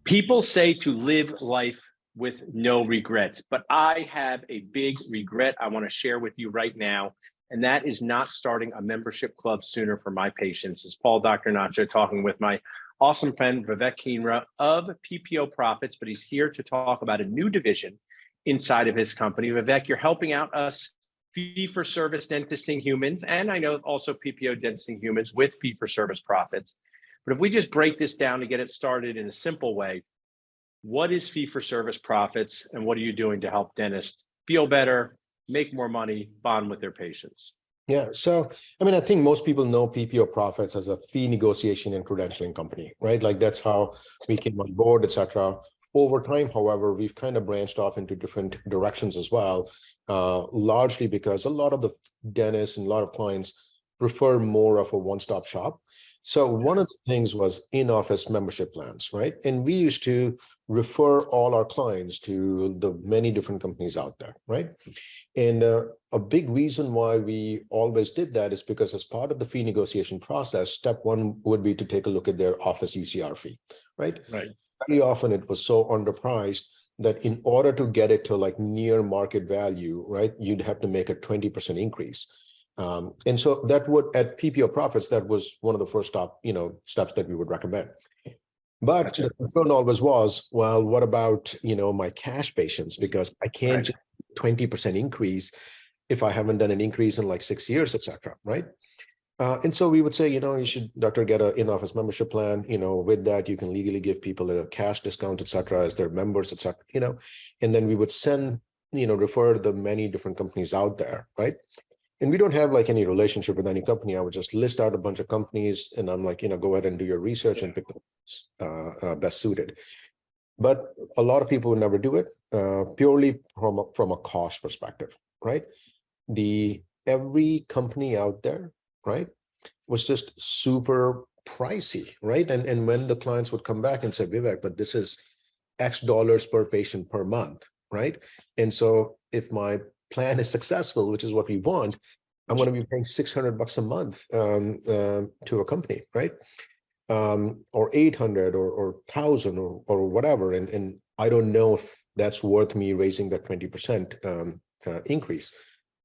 People say to live life with no regrets, but I have a big regret I want to share with you right now, and that is not starting a membership club sooner for my patients. It's Paul Dr. Nacho talking with my awesome friend Vivek Kinra of PPO Profits, but he's here to talk about a new division inside of his company. Vivek, you're helping out us fee-for-service dentisting humans, and I know also PPO dentisting humans with fee-for-service profits. But if we just break this down to get it started in a simple way, what is fee-for-service profits and what are you doing to help dentists feel better, make more money, bond with their patients? Yeah, so I think most people know PPO Profits as a fee negotiation and credentialing company, right? Like that's how we came on board, et cetera. Over time, however, we've kind of branched off into different directions as well, largely because a lot of the dentists and a lot of clients prefer more of a one-stop shop. So one of the things was in-office membership plans, right? And we used to refer all our clients to the many different companies out there, right? And a big reason why we always did that is because as part of the fee negotiation process, step one would be to take a look at their office UCR fee, right? Right. Very often it was so underpriced that in order to get it to like near market value, right, you'd have to make a 20% increase. And so that would, at PPO Profits, that was one of the first steps that we would recommend. But Gotcha. the concern always was, well, what about, my cash patients? Because I can't just 20% increase if I haven't done an increase in like 6 years, et cetera, right? And so we would say, you should, doctor, get an in-office membership plan. With that, you can legally give people a cash discount, et cetera, as their members, et cetera, and then we would send, refer the many different companies out there, right? And we don't have like any relationship with any company. I would just list out a bunch of companies and I'm like, go ahead and do your research and pick the best suited. But a lot of people would never do it purely from a cost perspective, right? Every company out there, right, was just super pricey, right? And when the clients would come back and say, Vivek, but this is X dollars per patient per month, right? And so if my plan is successful, which is what we want, I'm going to be paying $600 a month to a company, right? Or 800 or 1,000 or whatever. And I don't know if that's worth me raising that 20% increase.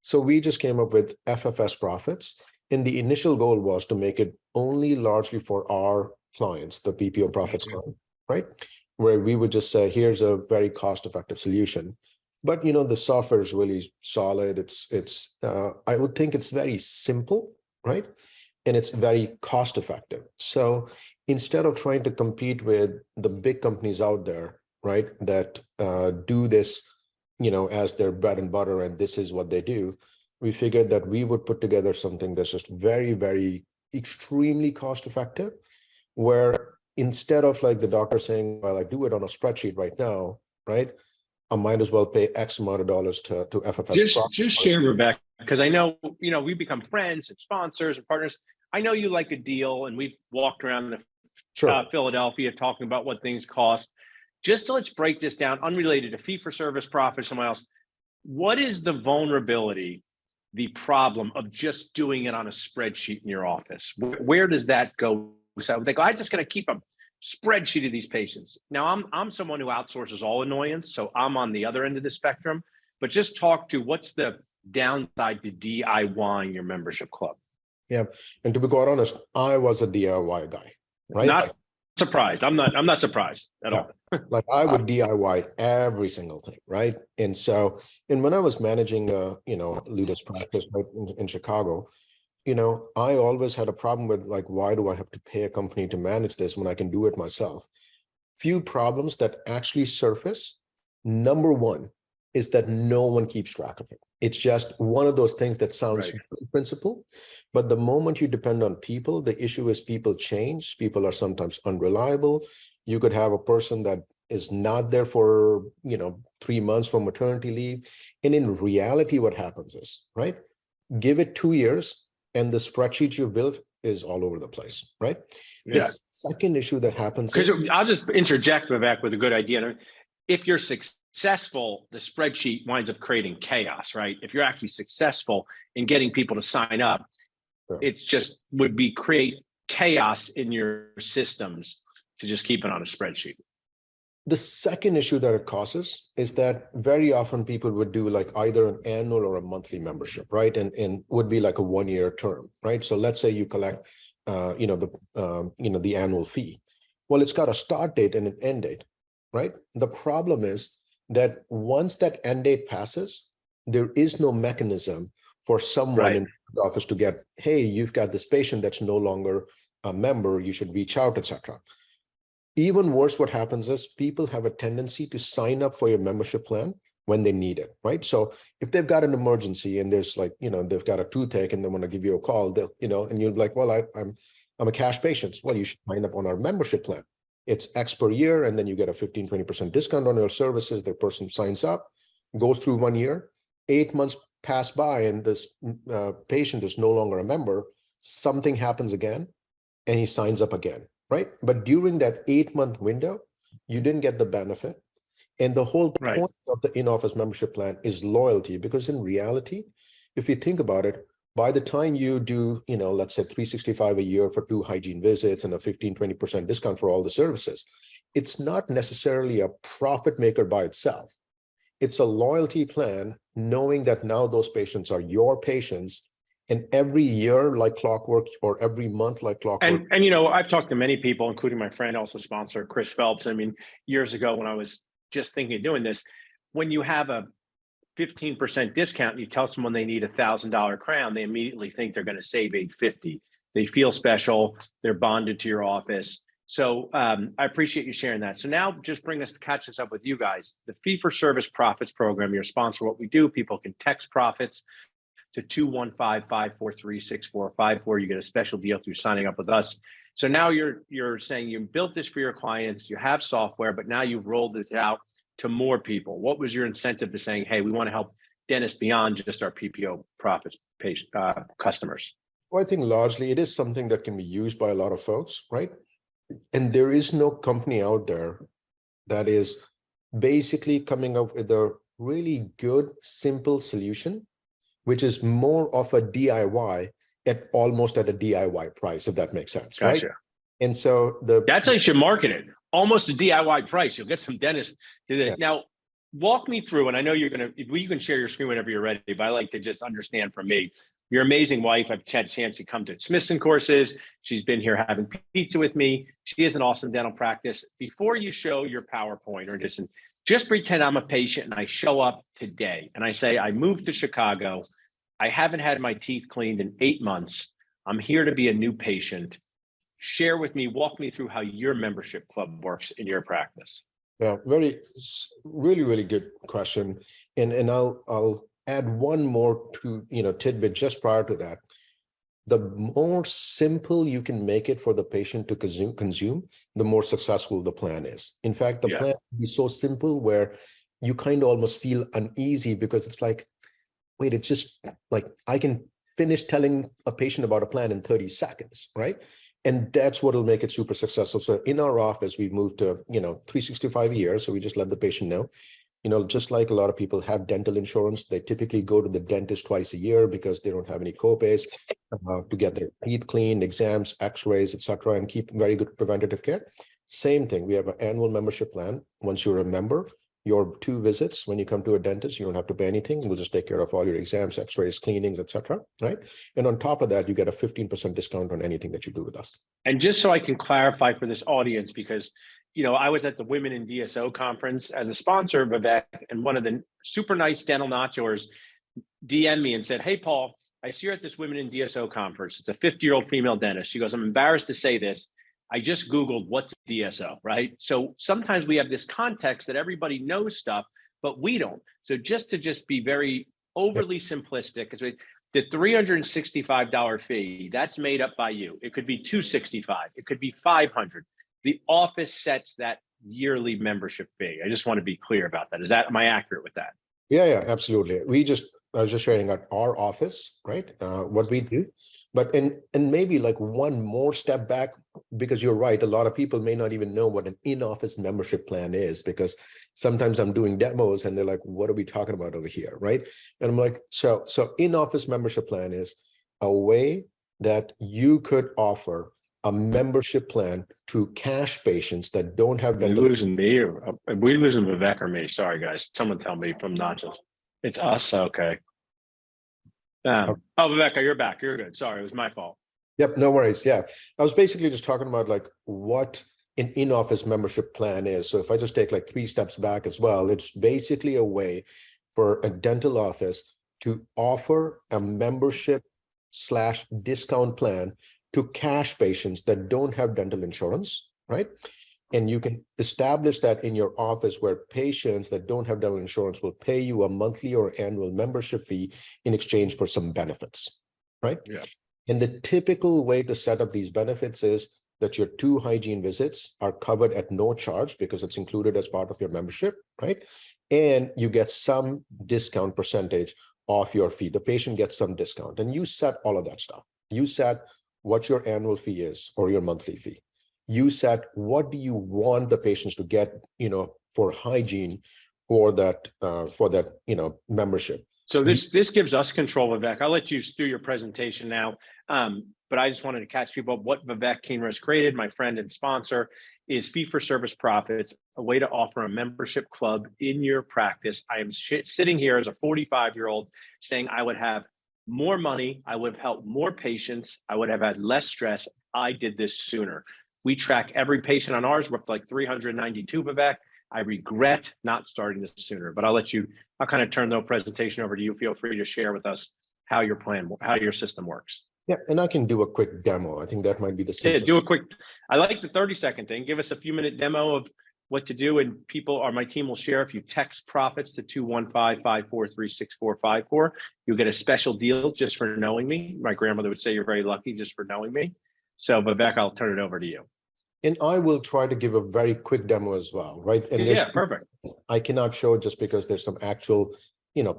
So we just came up with FFS Profits. And the initial goal was to make it only largely for our clients, the PPO Profits client, right? Where we would just say, here's a very cost-effective solution. But the software is really solid. It's I would think it's very simple, right? And it's very cost effective. So instead of trying to compete with the big companies out there, right, that do this, as their bread and butter, and this is what they do, we figured that we would put together something that's just very, very extremely cost effective, where instead of like the doctor saying, well, I do it on a spreadsheet right now, right? I might as well pay X amount of dollars to FFS. Just share, Rebecca, because I know, we've become friends and sponsors and partners. I know you like a deal, and we've walked around Philadelphia talking about what things cost. Just let's break this down, unrelated to fee-for-service profit, someone else. What is the vulnerability, the problem of just doing it on a spreadsheet in your office? Where does that go? So they go, I just got to keep a spreadsheet of these patients. Now, I'm someone who outsources all annoyance, so I'm on the other end of the spectrum. But just talk to what's the downside to DIYing your membership club? Yeah, and to be quite honest, I was a DIY guy, right? Not surprised. I'm not surprised at all. Like I would DIY every single thing, right? And so, and when I was managing, Luda's practice right in Chicago, I always had a problem with like, why do I have to pay a company to manage this when I can do it myself? Few problems that actually surface. Number one is that no one keeps track of it. It's just one of those things that sounds in principle, but the moment you depend on people, the issue is people change. People are sometimes unreliable. You could have a person that is not there for, 3 months for maternity leave. And in reality, what happens is, right? Give it 2 years and the spreadsheet you built is all over the place, right? Yeah. The second issue that happens is— I'll just interject, Vivek, with a good idea. If you're successful, the spreadsheet winds up creating chaos, right? If you're actually successful in getting people to sign up, it's just would be create chaos in your systems to just keep it on a spreadsheet. The second issue that it causes is that very often people would do like either an annual or a monthly membership, right? And would be like a 1-year term, right? So let's say you collect, the annual fee. Well, it's got a start date and an end date, right? The problem is that once that end date passes, there is no mechanism for someone Right. in the office to get, hey, you've got this patient that's no longer a member, you should reach out, etc. Even worse, what happens is people have a tendency to sign up for your membership plan when they need it, right? So if they've got an emergency and there's like, they've got a toothache and they want to give you a call, they'll, and you're like, well, I'm a cash patient. Well, you should sign up on our membership plan. It's X per year, and then you get a 15-20% discount on your services. The person signs up, goes through 1 year, 8 months pass by, and this patient is no longer a member. Something happens again, and he signs up again. Right? But during that 8-month window, you didn't get the benefit. And the whole Right. point of the in-office membership plan is loyalty, because in reality, if you think about it, by the time you do, let's say $365 a year for 2 hygiene visits and a 15-20% discount for all the services, it's not necessarily a profit maker by itself. It's a loyalty plan, knowing that now those patients are your patients. And every year, like clockwork, or every month, like clockwork. And I've talked to many people, including my friend, also sponsor, Chris Phelps. I mean, years ago when I was just thinking of doing this, when you have a 15% discount and you tell someone they need $1,000 crown, they immediately think they're going to save $850. They feel special. They're bonded to your office. So I appreciate you sharing that. So now just catch us up with you guys. The fee for service profits program, your sponsor, what we do, people can text profits to 215-543-6454. You get a special deal through signing up with us. So now you're saying you built this for your clients, you have software, but now you've rolled it out to more people. What was your incentive to saying, hey, we want to help dentists beyond just our PPO profits customers? Well, I think largely it is something that can be used by a lot of folks, right? And there is no company out there that is basically coming up with a really good, simple solution, which is more of a DIY almost at a DIY price, if that makes sense, Gotcha. right? And so that's how you should market it. Almost a DIY price. You'll get some dentists to that. Yeah. Now, walk me through, and I know you can share your screen whenever you're ready, but I like to just understand from me. Your amazing wife, I've had a chance to come to Smithson courses. She's been here having pizza with me. She has an awesome dental practice. Before you show your PowerPoint or just pretend I'm a patient and I show up today and I say, I moved to Chicago. I haven't had my teeth cleaned in 8 months. I'm here to be a new patient. Share with me, walk me through how your membership club works in your practice. Yeah, really good question. And I'll add one more tidbit just prior to that. The more simple you can make it for the patient to consume, the more successful the plan is. In fact, the plan can be so simple where you kind of almost feel uneasy, because it's like, wait, it's just like I can finish telling a patient about a plan in 30 seconds, right? And that's what will make it super successful. So in our office, we've moved to, 365 a year. So we just let the patient know, just like a lot of people have dental insurance, they typically go to the dentist twice a year because they don't have any copays to get their teeth cleaned, exams, x-rays, etc., and keep very good preventative care. Same thing. We have an annual membership plan. Once you're a member, your 2 visits, when you come to a dentist, you don't have to pay anything. We'll just take care of all your exams, x-rays, cleanings, etc. Right? And on top of that, you get a 15% discount on anything that you do with us. And just so I can clarify for this audience, because I was at the Women in DSO conference as a sponsor of Vivek, and one of the super nice dental nachos DM'd me and said, hey, Paul, I see you're at this Women in DSO conference. It's a 50-year-old female dentist. She goes, I'm embarrassed to say this. I just Googled what's DSO, right? So sometimes we have this context that everybody knows stuff, but we don't. So just to be very overly simplistic, the $365 fee, that's made up by you. It could be $265, it could be $500. The office sets that yearly membership fee. I just want to be clear about that. Am I accurate with that? Yeah, absolutely. I was just sharing at our office, right? What we do, but and maybe like one more step back, because you're right. A lot of people may not even know what an in-office membership plan is, because sometimes I'm doing demos and they're like, what are we talking about over here, right? And I'm like, so in-office membership plan is a way that you could offer a membership plan to cash patients that don't have Are you dental. losing me or are we losing Vivek or me? Sorry, guys. Someone tell me from Nachos. It's us. Okay. Oh, Vivek, you're back. You're good. Sorry, it was my fault. Yep, no worries. Yeah, I was basically just talking about like what an in-office membership plan is. So if I just take like 3 steps back as well, it's basically a way for a dental office to offer a membership slash discount plan to cash patients that don't have dental insurance, right? And you can establish that in your office where patients that don't have dental insurance will pay you a monthly or annual membership fee in exchange for some benefits, right? Yeah. And the typical way to set up these benefits is that your 2 hygiene visits are covered at no charge because it's included as part of your membership, right? And you get some discount percentage off your fee. The patient gets some discount, and you set all of that stuff. You set what your annual fee is or your monthly fee. You set what do you want the patients to get, for hygiene for that, membership. So this gives us control, Vivek. I'll let you do your presentation now. But I just wanted to catch people up. What Vivek Kinra has created, my friend and sponsor, is fee-for-service profits, a way to offer a membership club in your practice. I am sitting here as a 45-year-old saying I would have more money, I would have helped more patients, I would have had less stress. I did this sooner. We track every patient on ours. We're up to like 392, Vivek. I regret not starting this sooner, but I'll kind of turn the presentation over to you. Feel free to share with us how your system works. Yeah, and I can do a quick demo. I think that might be the Yeah, simplest. do a quick, I like the 30-second thing. Give us a few minute demo of what to do, and people or my team will share. If you text profits to 215-543-6454, you'll get a special deal just for knowing me. My grandmother would say you're very lucky just for knowing me. So Vivek, I'll turn it over to you. And I will try to give a very quick demo as well, right? And Yeah, perfect. I cannot show just because there's some actual,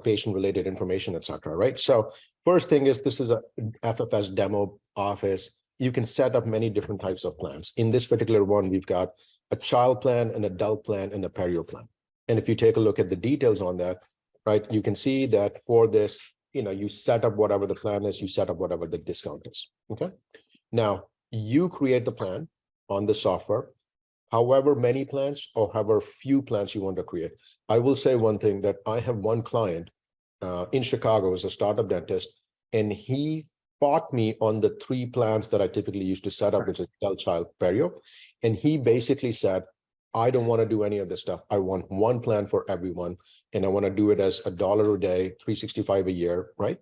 patient-related information, et cetera, right? So first thing is this is a FFS demo office. You can set up many different types of plans. In this particular one, we've got a child plan, an adult plan, and a perio plan. And if you take a look at the details on that, right, you can see that for this, you set up whatever the plan is, you set up whatever the discount is, okay? Now, you create the plan on the software, however many plans or however few plans you want to create. I will say one thing, that I have one client in Chicago, is a startup dentist, and he fought me on the 3 plans that I typically used to set up, which is adult, child, perio. And he basically said, I don't want to do any of this stuff. I want one plan for everyone, and I want to do it as $1 a day, $365 a year, right?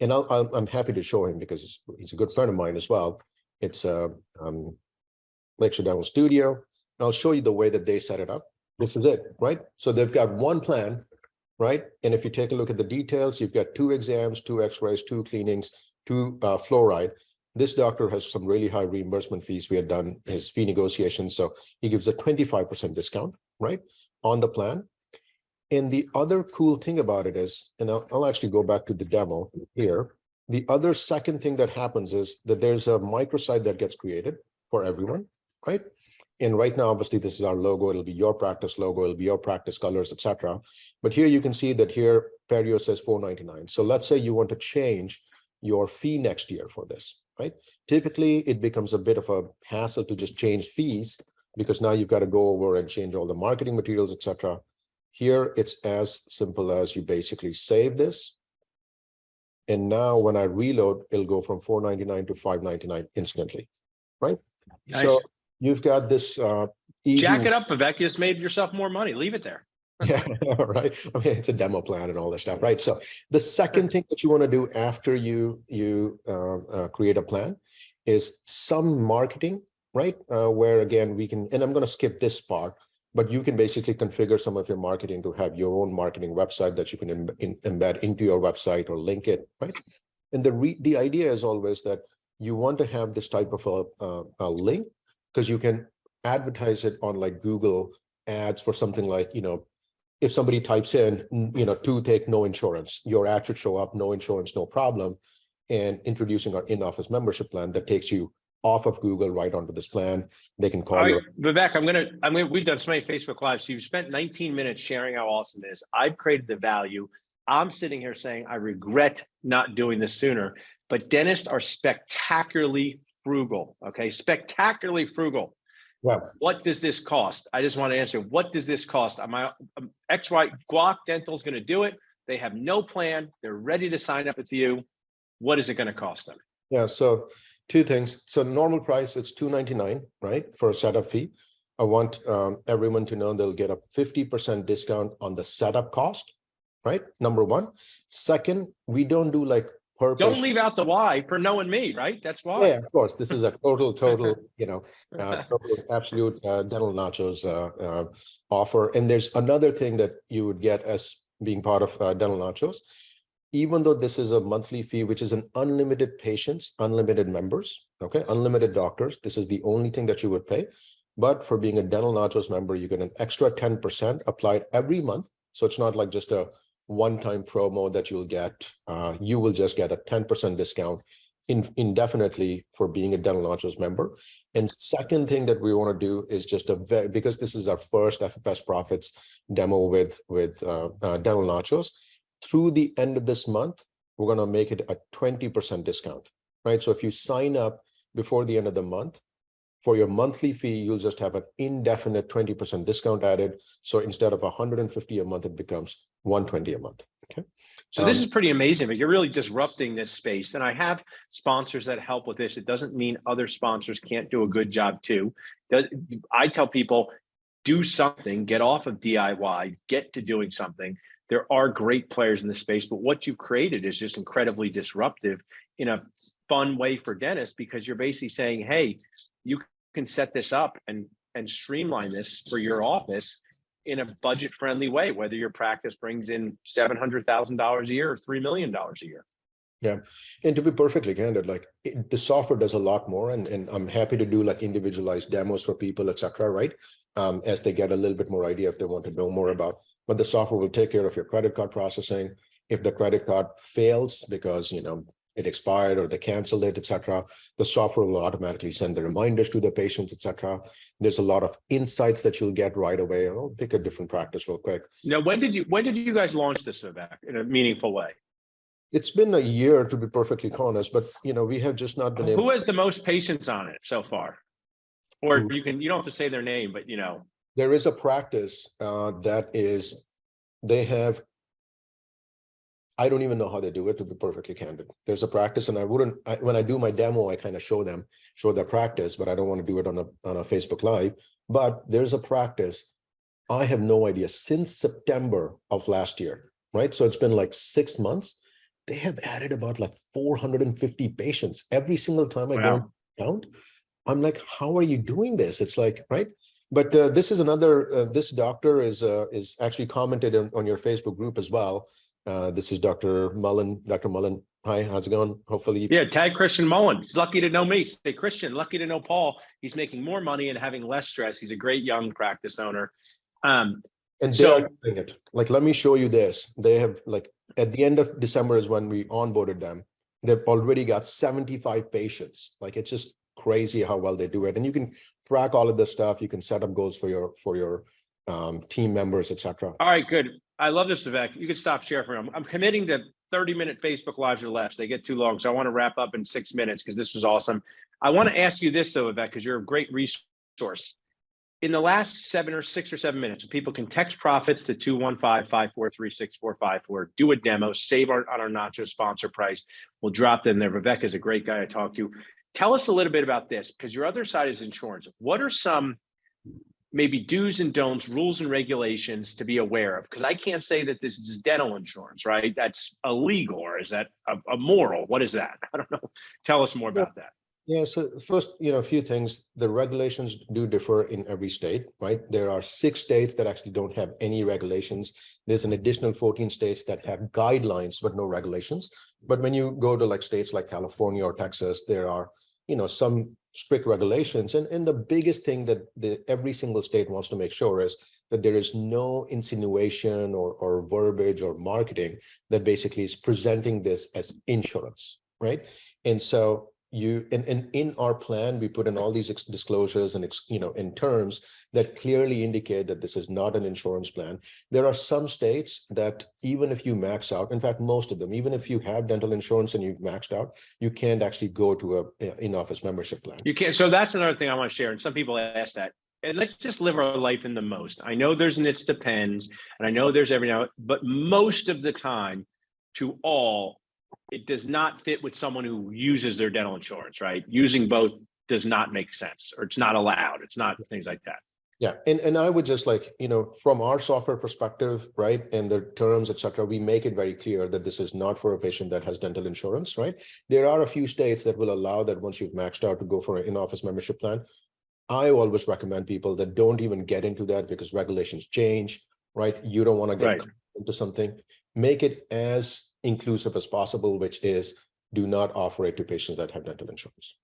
And I'm happy to show him because he's a good friend of mine as well. It's a Lecture Dental Studio. And I'll show you the way that they set it up. This is it, right? So they've got one plan, right? And if you take a look at the details, you've got 2 exams, 2 x-rays, 2 cleanings, 2 fluoride. This doctor has some really high reimbursement fees. We had done his fee negotiations. So he gives a 25% discount, right, on the plan. And the other cool thing about it is, and I'll actually go back to the demo here. The other second thing that happens is that there's a microsite that gets created for everyone, right? And right now, obviously, this is our logo. It'll be your practice logo. It'll be your practice colors, etc. But here you can see that here, perio says $499. So let's say you want to change your fee next year for this, right? Typically, it becomes a bit of a hassle to just change fees because now you've got to go over and change all the marketing materials, etc. Here, it's as simple as you basically save this. And now when I reload, it'll go from $499 to $599 instantly, right? Nice. So you've got this easy. Jack it up, Vivek. You just made yourself more money. Leave it there. Yeah, right. I mean, it's a demo plan and all this stuff, right? So the second thing that you want to do after you create a plan is some marketing, right? Where again, we can, and I'm going to skip this part, but you can basically configure some of your marketing to have your own marketing website that you can embed into your website or link it, right? And the idea is always that you want to have this type of a link because you can advertise it on like Google ads for something like, if somebody types in, toothache, no insurance, your ad should show up, no insurance, no problem, and introducing our in-office membership plan that takes you off of Google right onto this plan. They can call you. Vivek, we've done so many Facebook Lives. So you've spent 19 minutes sharing how awesome it is. I've created the value. I'm sitting here saying, I regret not doing this sooner, but dentists are spectacularly frugal, okay? Spectacularly frugal. Well, What does this cost? I just want to answer, what does this cost? XY Guac Dental is going to do it. They have no plan. They're ready to sign up with you. What is it going to cost them? yeah, so two things. So normal price is $299, right, for a setup fee. I want everyone to know they'll get a 50% discount on the setup cost, right? Number one. Second, we don't do like per Don't patient. leave out the why for knowing me, right? That's why. Yeah, of course. This is a total, total, absolute dental nachos offer. And there's another thing that you would get as being part of dental nachos. Even though this is a monthly fee, which is an unlimited patients, unlimited members, okay, unlimited doctors, this is the only thing that you would pay. But for being a dental nachos member, you get an extra 10% applied every month. So it's not like just a one-time promo that you'll get. You will just get a 10% discount indefinitely for being a dental nachos member. And second thing that we want to do is just because this is our first FFS Profits demo with dental nachos. Through the end of this month, we're going to make it a 20% discount, right? So if you sign up before the end of the month, for your monthly fee, you'll just have an indefinite 20% discount added. So instead of $150 a month, it becomes $120 a month. Okay. So this is pretty amazing, but you're really disrupting this space. And I have sponsors that help with this. It doesn't mean other sponsors can't do a good job too. I tell people, do something, get off of DIY, get to doing something. There are great players in the space, but what you've created is just incredibly disruptive in a fun way for dentists, because you're basically saying, hey, you can set this up and streamline this for your office in a budget-friendly way, whether your practice brings in $700,000 a year or $3 million a year. Yeah, and to be perfectly candid, like the software does a lot more, and I'm happy to do like individualized demos for people, etc. Right, as they get a little bit more idea if they want to know more about. But the software will take care of your credit card processing. If the credit card fails because it expired or they canceled it, etc., the software will automatically send the reminders to the patients, etc. There's a lot of insights that you'll get right away. I'll pick a different practice real quick. Now, when did you guys launch this, Vivek, in a meaningful way? It's been a year, to be perfectly honest, but we have just not been able. Who has the most patients on it so far? Or you don't have to say their name, but there is a practice that is, they have, I don't even know how they do it, to be perfectly candid. There's a practice, and when I do my demo, I kind of show their practice, but I don't want to do it on a Facebook Live. But there's a practice, I have no idea, since September of last year, right? So it's been like 6 months. They have added about like 450 patients every single time I go and count. I'm like, how are you doing this? It's like, right? But this is another, this doctor is actually commented on your Facebook group as well. This is Dr. Mullen. Dr. Mullen, hi, how's it going? Hopefully. Yeah, tag Christian Mullen. He's lucky to know me. Say, Christian, lucky to know Paul. He's making more money and having less stress. He's a great young practice owner. And they are doing it. Like, let me show you this. They have, like, at the end of December is when we onboarded them. They've already got 75 patients. Like, it's just crazy how well they do it. And you can track all of this stuff. You can set up goals for your team members, etc. All right, good. I love this, Vivek. You can stop sharing for him. I'm committing to 30-minute Facebook Lives or less. They get too long, so I want to wrap up in 6 minutes because this was awesome. I want to ask you this, though, Vivek, because you're a great resource. In the last 6 or 7 minutes, people can text profits to 215-543-6454, do a demo, save on our Nacho sponsor price. We'll drop them there. Vivek is a great guy to talk to. Tell us a little bit about this, because your other side is insurance. What are some maybe do's and don'ts, rules and regulations to be aware of? Because I can't say that this is dental insurance, right? That's illegal, or is that a moral? What is that? I don't know. Tell us more about that. Yeah, so first, a few things. The regulations do differ in every state, right? There are 6 states that actually don't have any regulations. There's an additional 14 states that have guidelines, but no regulations. But when you go to like states like California or Texas, there are, some strict regulations. And the biggest thing that every single state wants to make sure is that there is no insinuation or verbiage or marketing that basically is presenting this as insurance, right? And so and in our plan, we put in all these disclosures and in terms that clearly indicate that this is not an insurance plan. There are some states that even if you max out, in fact, most of them, even if you have dental insurance and you've maxed out, you can't actually go to a in-office membership plan. You can't. So that's another thing I want to share. And some people ask that. And let's just live our life in the most. I know there's an it's depends, and I know there's every now, but most of the time, to all, it does not fit with someone who uses their dental insurance, right? Using both does not make sense, or it's not allowed. It's not things like that. Yeah, and I would just like, from our software perspective, right, and the terms, et cetera, we make it very clear that this is not for a patient that has dental insurance, right? There are a few states that will allow that once you've maxed out to go for an in-office membership plan. I always recommend people that don't even get into that because regulations change, right? You don't want to get into something. Make it as inclusive as possible, which is do not offer it to patients that have dental insurance.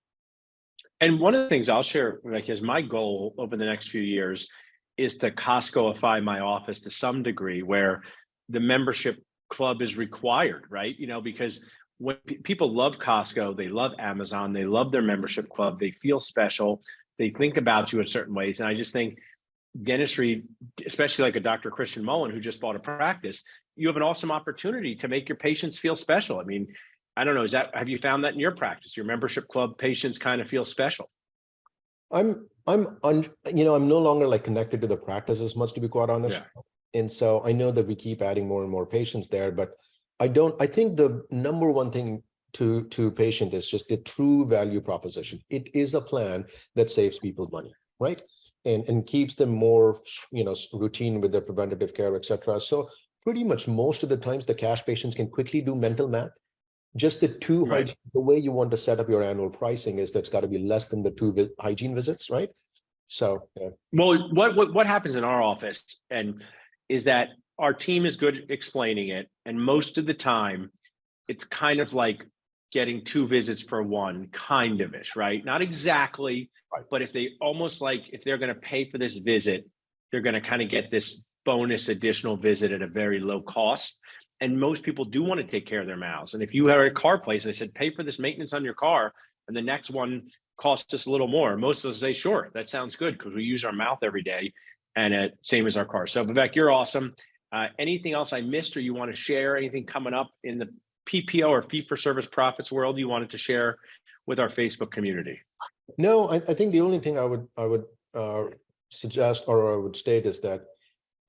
And one of the things I'll share, like, is my goal over the next few years is to Costcoify my office to some degree, where the membership club is required, right? Because when people love Costco, they love Amazon, they love their membership club, they feel special, they think about you in certain ways. And I just think dentistry, especially like a Dr. Christian Mullen, who just bought a practice, you have an awesome opportunity to make your patients feel special. I mean, I don't know, have you found that in your practice? Your membership club patients kind of feel special? I'm no longer like connected to the practice as much, to be quite honest. Yeah. And so I know that we keep adding more and more patients there, but I think the number one thing to patient is just the true value proposition. It is a plan that saves people money, right? And keeps them more, routine with their preventative care, et cetera. So pretty much most of the times the cash patients can quickly do mental math. Just the two hygiene, the way you want to set up your annual pricing is that's got to be less than the two hygiene visits, right? So, yeah. Well, what happens in our office and is that our team is good at explaining it, and most of the time, it's kind of like getting two visits for one, kind of ish, right? Not exactly, but if they almost like if they're going to pay for this visit, they're going to kind of get this bonus additional visit at a very low cost. And most people do want to take care of their mouths. And if you are a car place, I said, pay for this maintenance on your car, and the next one costs us a little more. Most of us say, sure, that sounds good, because we use our mouth every day, and same as our car. So Vivek, you're awesome. Anything else I missed or you want to share? Anything coming up in the PPO or fee-for-service profits world you wanted to share with our Facebook community? No, I think the only thing I would suggest or I would state is that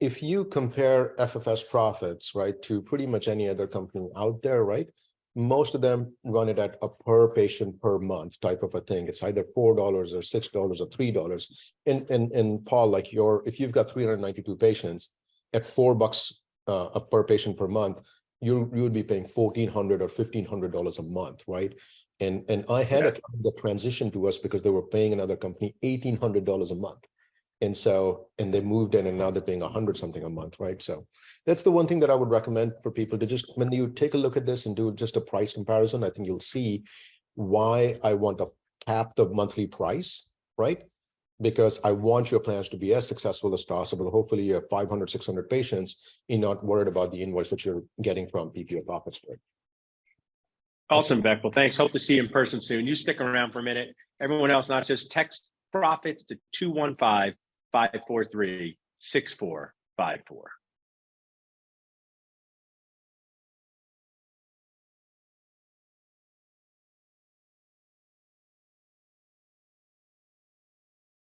if you compare FFS profits, right, to pretty much any other company out there, right, most of them run it at a per patient per month type of a thing. It's either $4 or $6 or $3. And Paul, like if you've got 392 patients at $4 per patient per month, you would be paying $1,400 or $1,500 a month, right? And I had a company that transitioned to us because they were paying another company $1,800 a month. And they moved in and now they're paying $100 something a month, right? So that's the one thing that I would recommend for people to just, when you take a look at this and do just a price comparison, I think you'll see why I want to cap the monthly price, right? Because I want your plans to be as successful as possible. Hopefully you have 500, 600 patients. You're not worried about the invoice that you're getting from PPO profits. Awesome, Beck. Well, thanks. Hope to see you in person soon. You stick around for a minute. Everyone else, not just text profits to 215-543-6454.